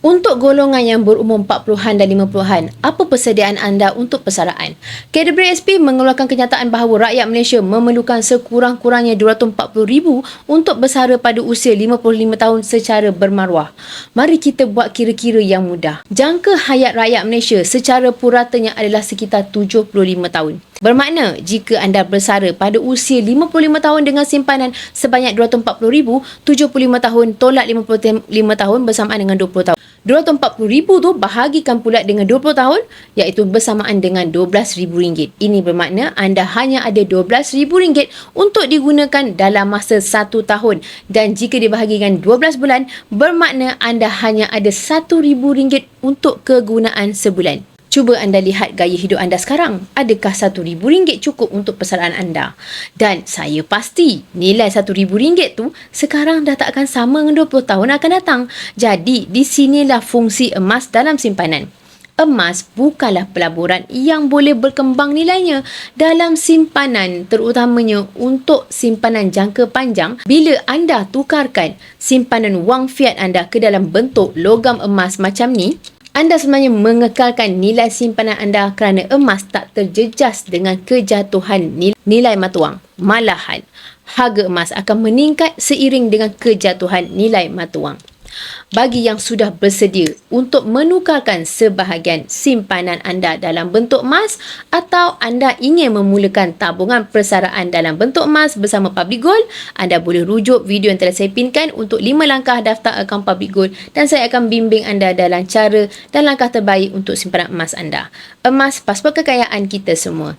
Untuk golongan yang berumur 40-an dan 50-an, apa persediaan anda untuk persaraan? Cadbury SP mengeluarkan kenyataan bahawa rakyat Malaysia memerlukan sekurang-kurangnya 240,000 untuk bersara pada usia 55 tahun secara bermaruah. Mari kita buat kira-kira yang mudah. Jangka hayat rakyat Malaysia secara puratanya adalah sekitar 75 tahun. Bermakna, jika anda bersara pada usia 55 tahun dengan simpanan sebanyak 240,000, 75 tahun tolak 55 tahun bersamaan dengan 20 tahun. 240,000 tu bahagikan pula dengan 20 tahun, iaitu bersamaan dengan RM12,000. Ini bermakna anda hanya ada RM12,000 untuk digunakan dalam masa 1 tahun. Dan jika dibahagikan 12 bulan, bermakna anda hanya ada RM1,000 untuk kegunaan sebulan. Cuba anda lihat gaya hidup anda sekarang. Adakah RM1,000 cukup untuk persaraan anda? Dan saya pasti nilai RM1,000 tu sekarang dah tak akan sama dengan 20 tahun akan datang. Jadi, di sinilah fungsi emas dalam simpanan. Emas bukanlah pelaburan yang boleh berkembang nilainya dalam simpanan, terutamanya untuk simpanan jangka panjang. Bila anda tukarkan simpanan wang fiat anda ke dalam bentuk logam emas macam ni, anda sebenarnya mengekalkan nilai simpanan anda kerana emas tak terjejas dengan kejatuhan nilai mata wang. Malahan, harga emas akan meningkat seiring dengan kejatuhan nilai mata wang. Bagi yang sudah bersedia untuk menukarkan sebahagian simpanan anda dalam bentuk emas atau anda ingin memulakan tabungan persaraan dalam bentuk emas bersama Public Gold, anda boleh rujuk video yang telah saya pinkan untuk 5 langkah daftar akaun Public Gold dan saya akan bimbing anda dalam cara dan langkah terbaik untuk simpanan emas anda. Emas, pasport kekayaan kita semua.